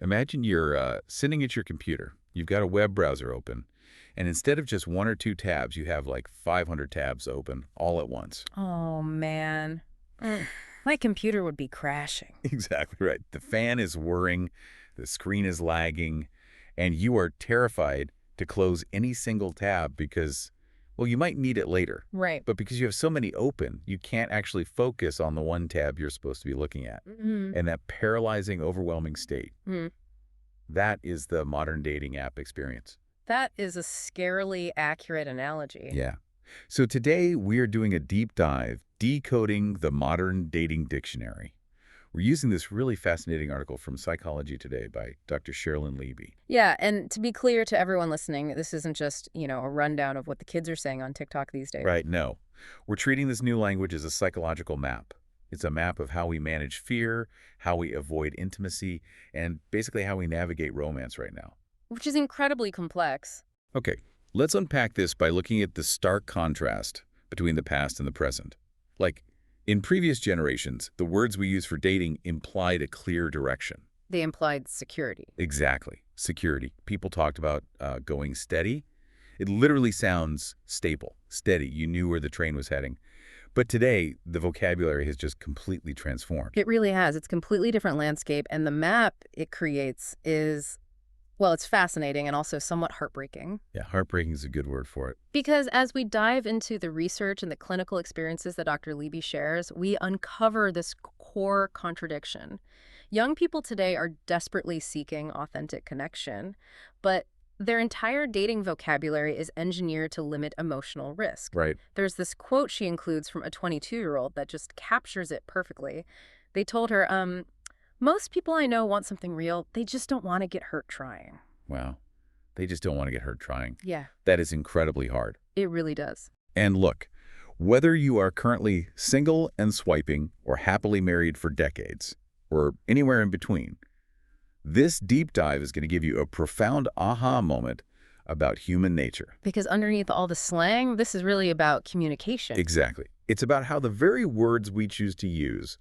Imagine you're sitting at your computer. You've got a web browser open, and instead of just one or two tabs, you have like 500 tabs open all at once. Oh, man. My computer would be crashing. Exactly right. The fan is whirring, the screen is lagging, and you are terrified to close any single tab because, well, you might need it later. Right. But because you have so many open, you can't actually focus on the one tab you're supposed to be looking at. And that paralyzing, overwhelming state, that is the modern dating app experience. That is a scarily accurate analogy. Yeah. So today we're doing a deep dive, decoding the modern dating dictionary. We're using this really fascinating article from Psychology Today by Dr. Sherilyn Levy. Yeah, and to be clear to everyone listening, this isn't just, a rundown of what the kids are saying on TikTok these days. Right, no. We're treating this new language as a psychological map. It's a map of how we manage fear, how we avoid intimacy, and basically how we navigate romance right now. Which is incredibly complex. Okay, let's unpack this by looking at the stark contrast between the past and the present. Like, in previous generations, the words we use for dating implied a clear direction. They implied security. Exactly. Security. People talked about going steady. It literally sounds stable, steady. You knew where the train was heading. But today, the vocabulary has just completely transformed. It really has. It's a completely different landscape, and the map it creates is, well, it's fascinating and also somewhat heartbreaking. Yeah, heartbreaking is a good word for it. Because as we dive into the research and the clinical experiences that Dr. Levy shares, we uncover this core contradiction. Young people today are desperately seeking authentic connection, but their entire dating vocabulary is engineered to limit emotional risk. Right. There's this quote she includes from a 22-year-old that just captures it perfectly. They told her, most people I know want something real. They just don't want to get hurt trying. Wow. They just don't want to get hurt trying. Yeah. That is incredibly hard. It really does. And look, whether you are currently single and swiping or happily married for decades, or anywhere in between, this deep dive is going to give you a profound aha moment about human nature. Because underneath all the slang, this is really about communication. Exactly. It's about how the very words we choose to use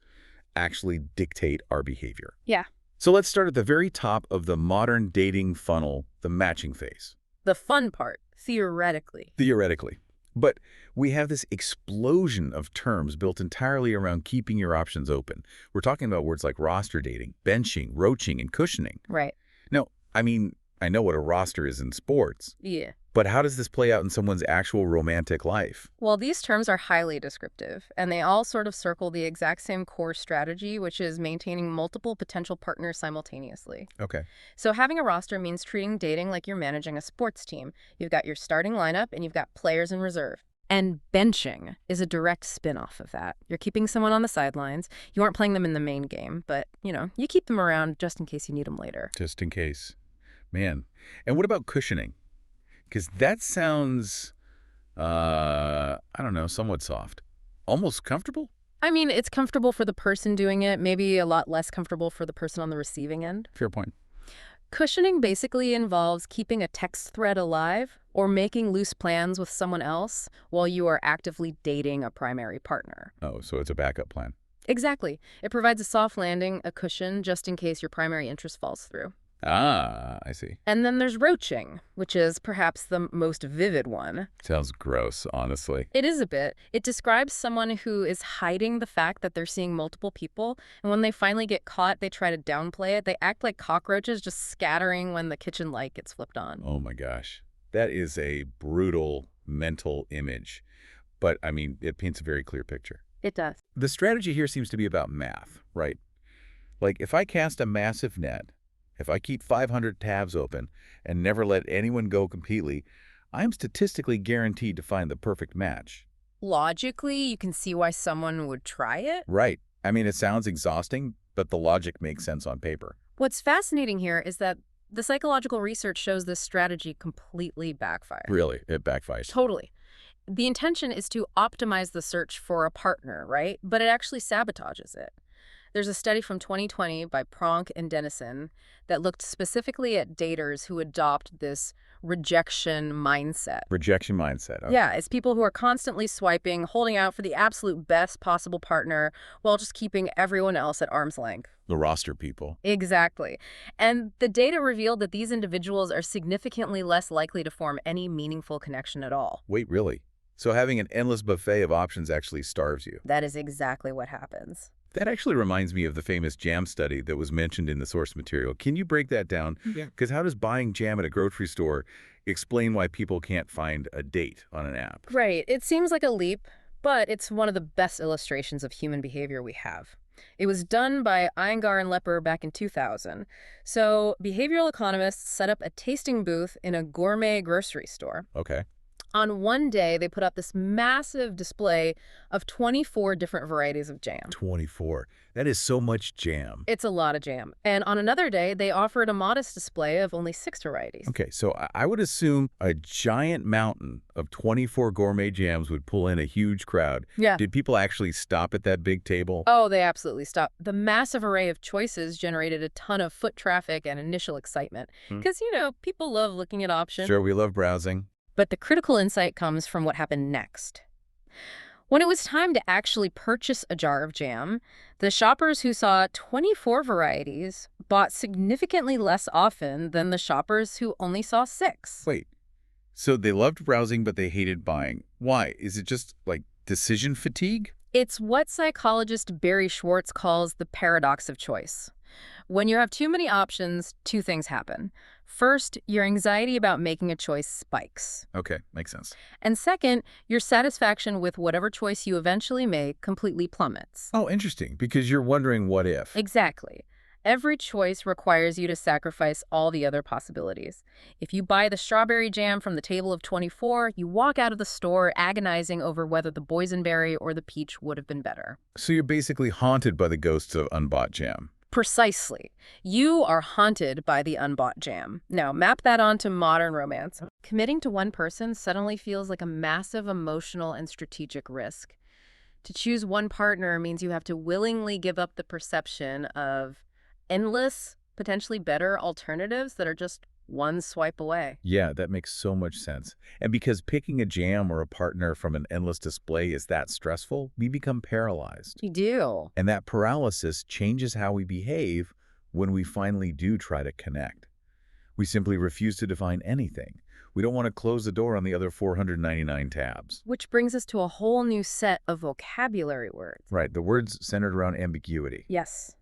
actually dictate our behavior. Yeah. So let's start at the very top of the modern dating funnel, the matching phase. The fun part, theoretically. Theoretically. But we have this explosion of terms built entirely around keeping your options open. We're talking about words like roster dating, benching, roaching, and cushioning. Right. Now, I mean, I know what a roster is in sports. Yeah. But how does this play out in someone's actual romantic life? Well, these terms are highly descriptive, and they all sort of circle the exact same core strategy, which is maintaining multiple potential partners simultaneously. Okay. So having a roster means treating dating like you're managing a sports team. You've got your starting lineup, and you've got players in reserve. And benching is a direct spin-off of that. You're keeping someone on the sidelines. You aren't playing them in the main game, but, you keep them around just in case you need them later. Just in case. Man. And what about cushioning? Because that sounds, I don't know, somewhat soft. Almost comfortable? I mean, it's comfortable for the person doing it, maybe a lot less comfortable for the person on the receiving end. Fair point. Cushioning basically involves keeping a text thread alive or making loose plans with someone else while you are actively dating a primary partner. Oh, so it's a backup plan. Exactly. It provides a soft landing, a cushion, just in case your primary interest falls through. Ah, I see. And then there's roaching, which is perhaps the most vivid one. Sounds gross, honestly. It is a bit. It describes someone who is hiding the fact that they're seeing multiple people, and when they finally get caught, they try to downplay it. They act like cockroaches just scattering when the kitchen light gets flipped on. Oh my gosh. That is a brutal mental image. But, I mean, it paints a very clear picture. It does. The strategy here seems to be about math, right? Like, if I cast a massive net, if I keep 500 tabs open and never let anyone go completely, I'm statistically guaranteed to find the perfect match. Logically, you can see why someone would try it. Right. I mean, it sounds exhausting, but the logic makes sense on paper. What's fascinating here is that the psychological research shows this strategy completely backfires. Really, it backfires. Totally. The intention is to optimize the search for a partner, right? But it actually sabotages it. There's a study from 2020 by Pronk and Dennison that looked specifically at daters who adopt this rejection mindset. Rejection mindset. Okay. Yeah, it's people who are constantly swiping, holding out for the absolute best possible partner while just keeping everyone else at arm's length. The roster people. Exactly. And the data revealed that these individuals are significantly less likely to form any meaningful connection at all. Wait, really? So having an endless buffet of options actually starves you. That is exactly what happens. That actually reminds me of the famous jam study that was mentioned in the source material. Can you break that down? Yeah. Because how does buying jam at a grocery store explain why people can't find a date on an app? Right. It seems like a leap, but it's one of the best illustrations of human behavior we have. It was done by Iyengar and Lepper back in 2000. So behavioral economists set up a tasting booth in a gourmet grocery store. Okay. On one day, they put up this massive display of 24 different varieties of jam. 24. That is so much jam. It's a lot of jam. And on another day, they offered a modest display of only 6 varieties. Okay, so I would assume a giant mountain of 24 gourmet jams would pull in a huge crowd. Yeah. Did people actually stop at that big table? Oh, they absolutely stopped. The massive array of choices generated a ton of foot traffic and initial excitement. Because, people love looking at options. Sure, we love browsing. But the critical insight comes from what happened next. When it was time to actually purchase a jar of jam, the shoppers who saw 24 varieties bought significantly less often than the shoppers who only saw 6. Wait, so they loved browsing, but they hated buying. Why? Is it just, like, decision fatigue? It's what psychologist Barry Schwartz calls the paradox of choice. When you have too many options, 2 things happen. First, your anxiety about making a choice spikes. Okay, makes sense. And second, your satisfaction with whatever choice you eventually make completely plummets. Oh, interesting, because you're wondering what if. Exactly. Every choice requires you to sacrifice all the other possibilities. If you buy the strawberry jam from the table of 24, you walk out of the store agonizing over whether the boysenberry or the peach would have been better. So you're basically haunted by the ghosts of unbought jam. Precisely. You are haunted by the unbought jam. Now, map that onto modern romance. Committing to one person suddenly feels like a massive emotional and strategic risk. To choose one partner means you have to willingly give up the perception of endless, potentially better alternatives that are just one swipe away. Yeah, that makes so much sense. And because picking a jam or a partner from an endless display is that stressful, we become paralyzed. You do. And that paralysis changes how we behave when we finally do try to connect. We simply refuse to define anything. We don't want to close the door on the other 499 tabs. Which brings us to a whole new set of vocabulary words. Right, the words centered around ambiguity. Yes.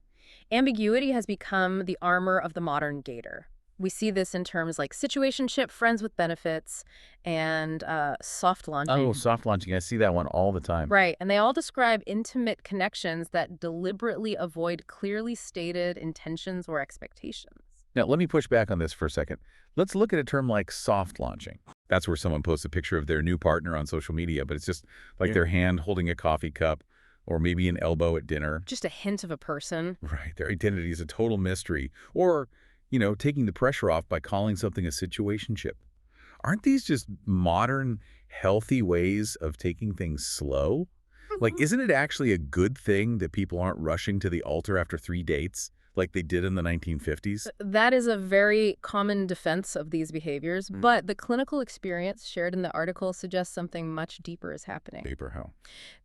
Ambiguity has become the armor of the modern dater. We see this in terms like situationship, friends with benefits, and soft launching. Oh, soft launching. I see that one all the time. Right, and they all describe intimate connections that deliberately avoid clearly stated intentions or expectations. Now, let me push back on this for a second. Let's look at a term like soft launching. That's where someone posts a picture of their new partner on social media, but it's just like their hand holding a coffee cup or maybe an elbow at dinner. Just a hint of a person. Right, their identity is a total mystery. Or taking the pressure off by calling something a situationship. Aren't these just modern, healthy ways of taking things slow? Like, isn't it actually a good thing that people aren't rushing to the altar after 3 dates like they did in the 1950s? That is a very common defense of these behaviors, but the clinical experience shared in the article suggests something much deeper is happening. Deeper how?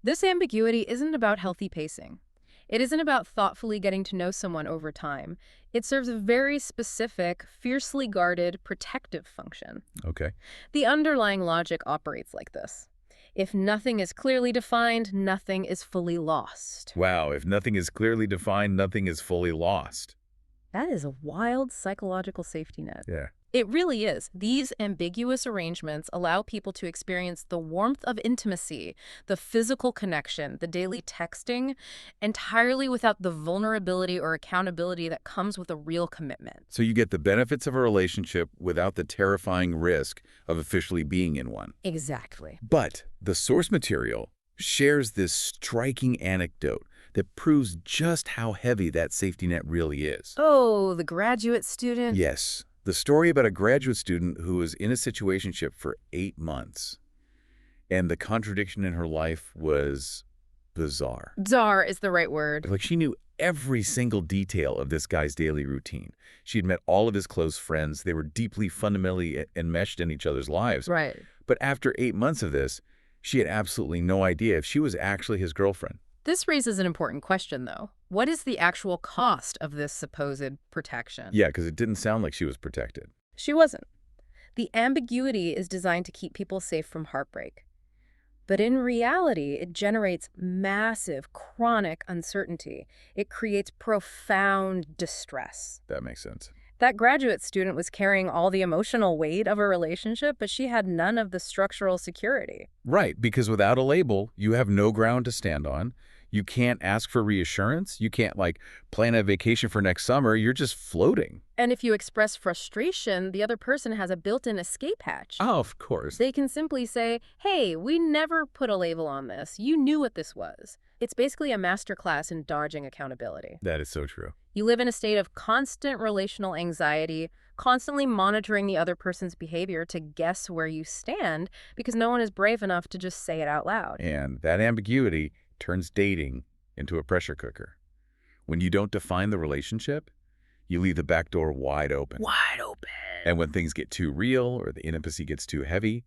This ambiguity isn't about healthy pacing. It isn't about thoughtfully getting to know someone over time. It serves a very specific, fiercely guarded, protective function. Okay. The underlying logic operates like this. If nothing is clearly defined, nothing is fully lost. Wow, if nothing is clearly defined, nothing is fully lost. That is a wild psychological safety net. Yeah. It really is. These ambiguous arrangements allow people to experience the warmth of intimacy, the physical connection, the daily texting, entirely without the vulnerability or accountability that comes with a real commitment. So you get the benefits of a relationship without the terrifying risk of officially being in one. Exactly. But the source material shares this striking anecdote that proves just how heavy that safety net really is. Oh, the graduate student? Yes. The story about a graduate student who was in a situationship for 8 months, and the contradiction in her life was bizarre. Bizarre is the right word. Like, she knew every single detail of this guy's daily routine. She'd met all of his close friends. They were deeply, fundamentally enmeshed in each other's lives. Right. But after 8 months of this, she had absolutely no idea if she was actually his girlfriend. This raises an important question, though. What is the actual cost of this supposed protection? Yeah, because it didn't sound like she was protected. She wasn't. The ambiguity is designed to keep people safe from heartbreak. But in reality, it generates massive, chronic uncertainty. It creates profound distress. That makes sense. That graduate student was carrying all the emotional weight of a relationship, but she had none of the structural security. Right, because without a label, you have no ground to stand on. You can't ask for reassurance. You can't, plan a vacation for next summer. You're just floating. And if you express frustration, the other person has a built-in escape hatch. Oh, of course. They can simply say, hey, we never put a label on this. You knew what this was. It's basically a masterclass in dodging accountability. That is so true. You live in a state of constant relational anxiety, constantly monitoring the other person's behavior to guess where you stand because no one is brave enough to just say it out loud. And that ambiguity turns dating into a pressure cooker. When you don't define the relationship, you leave the back door wide open. Wide open. And when things get too real or the intimacy gets too heavy,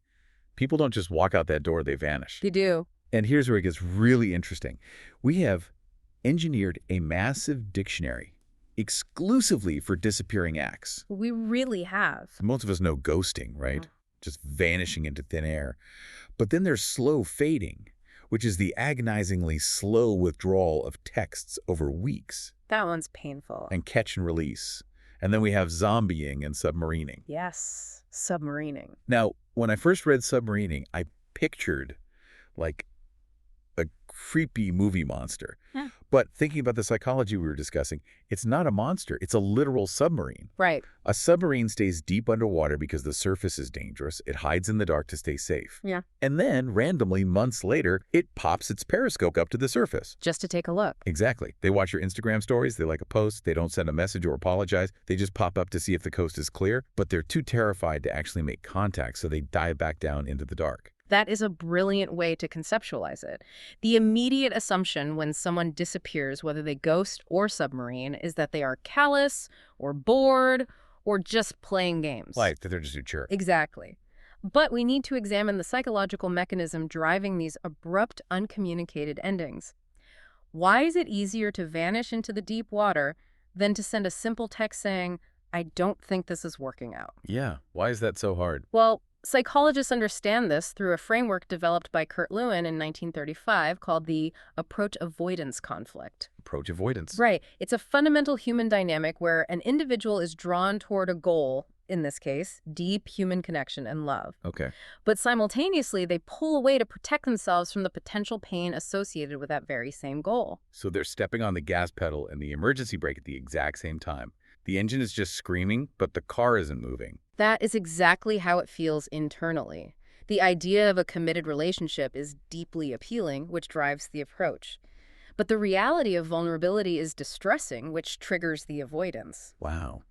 people don't just walk out that door, they vanish. They do. And here's where it gets really interesting. We have engineered a massive dictionary exclusively for disappearing acts. We really have. Most of us know ghosting, right? Just vanishing into thin air. But then there's slow fading, which is the agonizingly slow withdrawal of texts over weeks. That one's painful. And catch and release. And then we have zombieing and submarining. Yes, submarining. Now, when I first read submarining, I pictured like a creepy movie monster. Yeah. But thinking about the psychology we were discussing, it's not a monster. It's a literal submarine. Right. A submarine stays deep underwater because the surface is dangerous. It hides in the dark to stay safe. Yeah. And then, randomly, months later, it pops its periscope up to the surface. Just to take a look. Exactly. They watch your Instagram stories. They like a post. They don't send a message or apologize. They just pop up to see if the coast is clear. But they're too terrified to actually make contact, so they dive back down into the dark. That is a brilliant way to conceptualize it. The immediate assumption when someone disappears, whether they ghost or submarine, is that they are callous or bored or just playing games. Like that they're just too sure. Exactly. But we need to examine the psychological mechanism driving these abrupt, uncommunicated endings. Why is it easier to vanish into the deep water than to send a simple text saying, I don't think this is working out? Yeah. Why is that so hard? Well, psychologists understand this through a framework developed by Kurt Lewin in 1935 called the approach avoidance conflict. Approach avoidance. Right. It's a fundamental human dynamic where an individual is drawn toward a goal, in this case, deep human connection and love. Okay. But simultaneously, they pull away to protect themselves from the potential pain associated with that very same goal. So they're stepping on the gas pedal and the emergency brake at the exact same time. The engine is just screaming, but the car isn't moving. That is exactly how it feels internally. The idea of a committed relationship is deeply appealing, which drives the approach. But the reality of vulnerability is distressing, which triggers the avoidance. Wow.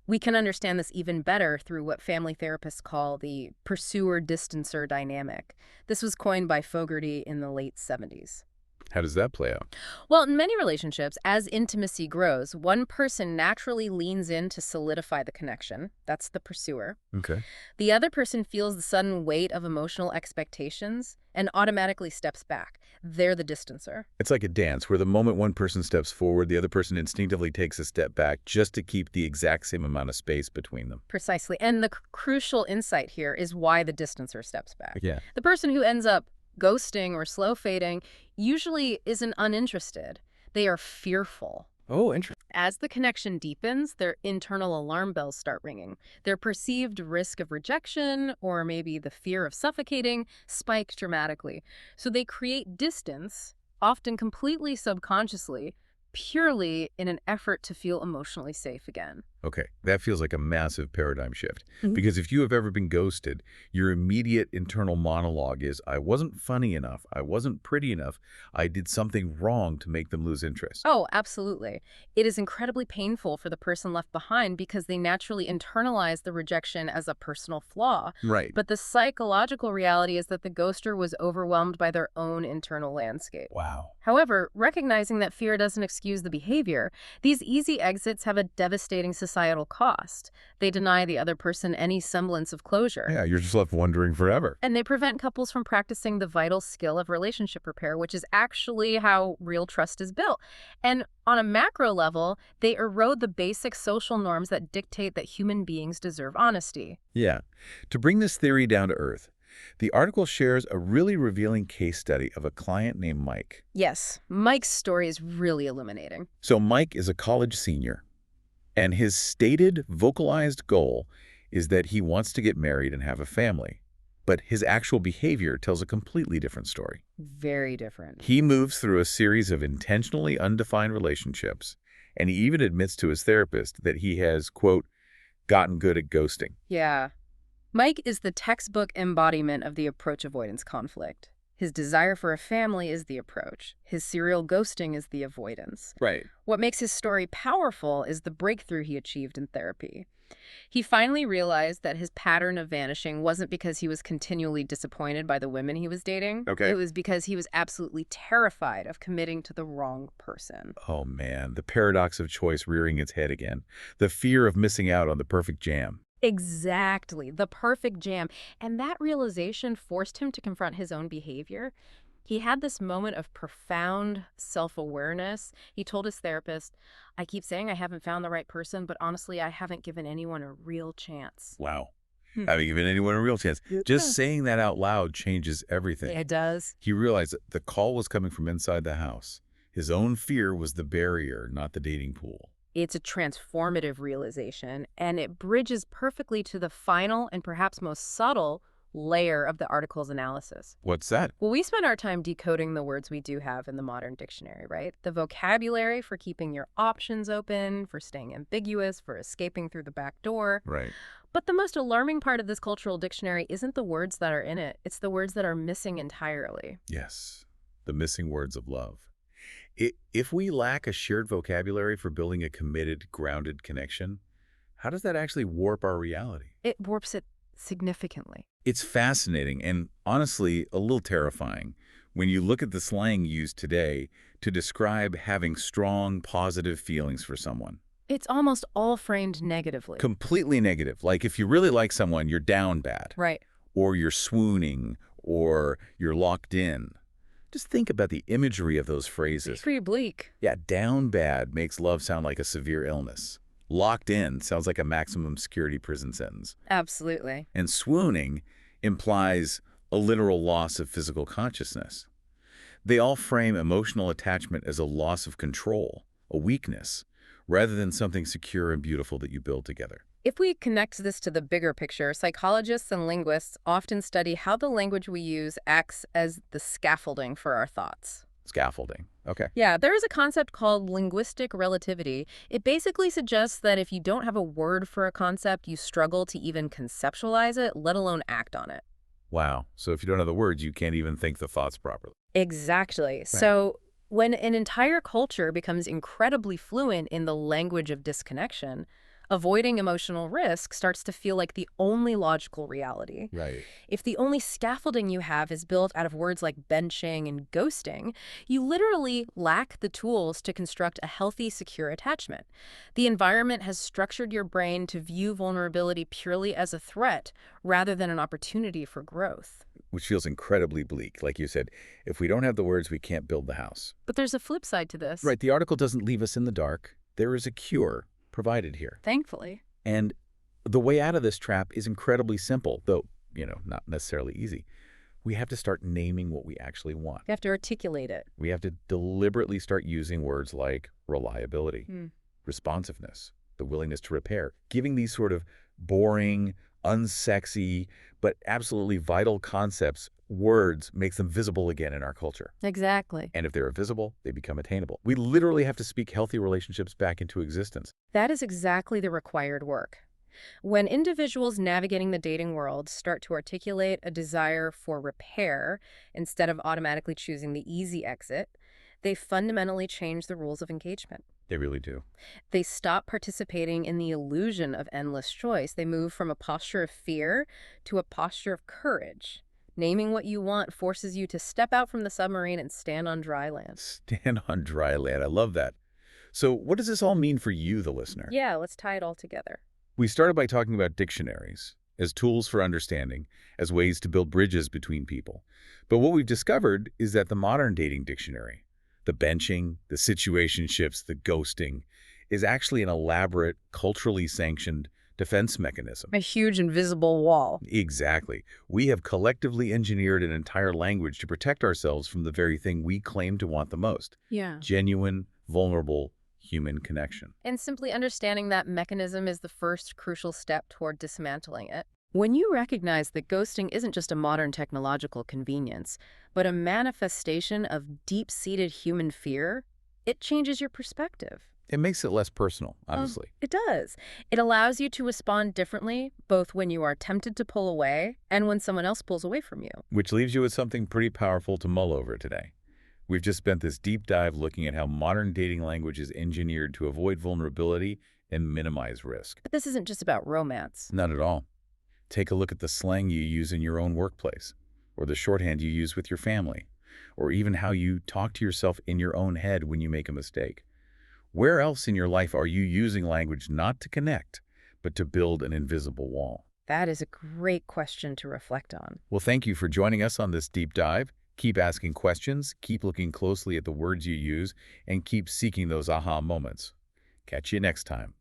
We can understand this even better through what family therapists call the pursuer-distancer dynamic. This was coined by Fogarty in the late 70s. How does that play out? Well, in many relationships, as intimacy grows, one person naturally leans in to solidify the connection. That's the pursuer. Okay. The other person feels the sudden weight of emotional expectations and automatically steps back. They're the distancer. It's like a dance where the moment one person steps forward, the other person instinctively takes a step back just to keep the exact same amount of space between them. Precisely. And the crucial insight here is why the distancer steps back. Yeah. The person who ends up ghosting or slow fading usually isn't uninterested. They are fearful. Oh, interesting. As the connection deepens, their internal alarm bells start ringing. Their perceived risk of rejection, or maybe the fear of suffocating, spikes dramatically. So they create distance, often completely subconsciously, purely in an effort to feel emotionally safe again. Okay, that feels like a massive paradigm shift. Because if you have ever been ghosted, your immediate internal monologue is, I wasn't funny enough, I wasn't pretty enough, I did something wrong to make them lose interest. Oh, absolutely. It is incredibly painful for the person left behind because they naturally internalize the rejection as a personal flaw. Right. But the psychological reality is that the ghoster was overwhelmed by their own internal landscape. Wow. However, recognizing that fear doesn't excuse the behavior, these easy exits have a devastating societal cost. They deny the other person any semblance of closure. Yeah, you're just left wondering forever. And they prevent couples from practicing the vital skill of relationship repair, which is actually how real trust is built. And on a macro level, they erode the basic social norms that dictate that human beings deserve honesty. Yeah. To bring this theory down to earth, the article shares a really revealing case study of a client named Mike. Yes, Mike's story is really illuminating. So Mike is a college senior, and his stated, vocalized goal is that he wants to get married and have a family. But his actual behavior tells a completely different story. Very different. He moves through a series of intentionally undefined relationships, and he even admits to his therapist that he has, quote, gotten good at ghosting. Yeah. Mike is the textbook embodiment of the approach avoidance conflict. His desire for a family is the approach. His serial ghosting is the avoidance. Right. What makes his story powerful is the breakthrough he achieved in therapy. He finally realized that his pattern of vanishing wasn't because he was continually disappointed by the women he was dating. Okay. It was because he was absolutely terrified of committing to the wrong person. Oh man, the paradox of choice rearing its head again. The fear of missing out on the perfect jam. Exactly, the perfect jam. And that realization forced him to confront his own behavior. He had this moment of profound self-awareness. He told his therapist, I keep saying I haven't found the right person, but honestly, I haven't given anyone a real chance. Wow. Hmm. Haven't given anyone a real chance. Just saying that out loud changes everything. It does. He realized that the call was coming from inside the house. His own fear was the barrier, not the dating pool. It's a transformative realization, and it bridges perfectly to the final and perhaps most subtle layer of the article's analysis. What's that? Well, we spend our time decoding the words we do have in the modern dictionary, right? The vocabulary for keeping your options open, for staying ambiguous, for escaping through the back door. Right. But the most alarming part of this cultural dictionary isn't the words that are in it. It's the words that are missing entirely. Yes. The missing words of love. If we lack a shared vocabulary for building a committed, grounded connection, how does that actually warp our reality? It warps it significantly. It's fascinating and honestly a little terrifying when you look at the slang used today to describe having strong, positive feelings for someone. It's almost all framed negatively. Completely negative. Like if you really like someone, you're down bad. Right. Or you're swooning, or you're locked in. Just think about the imagery of those phrases. It's pretty bleak. Yeah, down bad makes love sound like a severe illness. Locked in sounds like a maximum security prison sentence. Absolutely. And swooning implies a literal loss of physical consciousness. They all frame emotional attachment as a loss of control, a weakness, rather than something secure and beautiful that you build together. If we connect this to the bigger picture, psychologists and linguists often study how the language we use acts as the scaffolding for our thoughts. Scaffolding. Okay. Yeah, there is a concept called linguistic relativity. It basically suggests that if you don't have a word for a concept, you struggle to even conceptualize it, let alone act on it. Wow. So if you don't have the words, you can't even think the thoughts properly. Exactly. So when an entire culture becomes incredibly fluent in the language of disconnection, avoiding emotional risk starts to feel like the only logical reality. Right. If the only scaffolding you have is built out of words like benching and ghosting, you literally lack the tools to construct a healthy, secure attachment. The environment has structured your brain to view vulnerability purely as a threat rather than an opportunity for growth. Which feels incredibly bleak. Like you said, if we don't have the words, we can't build the house. But there's a flip side to this. Right. The article doesn't leave us in the dark. There is a cure provided here. Thankfully. And the way out of this trap is incredibly simple, though, not necessarily easy. We have to start naming what we actually want. You have to articulate it. We have to deliberately start using words like reliability, responsiveness, the willingness to repair, giving these sort of boring, unsexy, but absolutely vital concepts, words, makes them visible again in our culture. Exactly. And if they're visible, they become attainable. We literally have to speak healthy relationships back into existence. That is exactly the required work. When individuals navigating the dating world start to articulate a desire for repair instead of automatically choosing the easy exit, they fundamentally change the rules of engagement. They really do. They stop participating in the illusion of endless choice. They move from a posture of fear to a posture of courage. Naming what you want forces you to step out from the submarine and stand on dry land. Stand on dry land. I love that. So what does this all mean for you, the listener? Yeah, let's tie it all together. We started by talking about dictionaries as tools for understanding, as ways to build bridges between people. But what we've discovered is that the modern dating dictionary, the benching, the situationships, the ghosting, is actually an elaborate, culturally sanctioned defense mechanism. A huge invisible wall. Exactly. We have collectively engineered an entire language to protect ourselves from the very thing we claim to want the most. Yeah. Genuine, vulnerable, human connection. And simply understanding that mechanism is the first crucial step toward dismantling it. When you recognize that ghosting isn't just a modern technological convenience, but a manifestation of deep-seated human fear, it changes your perspective. It makes it less personal, honestly. It does. It allows you to respond differently, both when you are tempted to pull away and when someone else pulls away from you. Which leaves you with something pretty powerful to mull over today. We've just spent this deep dive looking at how modern dating language is engineered to avoid vulnerability and minimize risk. But this isn't just about romance. Not at all. Take a look at the slang you use in your own workplace, or the shorthand you use with your family, or even how you talk to yourself in your own head when you make a mistake. Where else in your life are you using language not to connect, but to build an invisible wall? That is a great question to reflect on. Well, thank you for joining us on this deep dive. Keep asking questions, keep looking closely at the words you use, and keep seeking those aha moments. Catch you next time.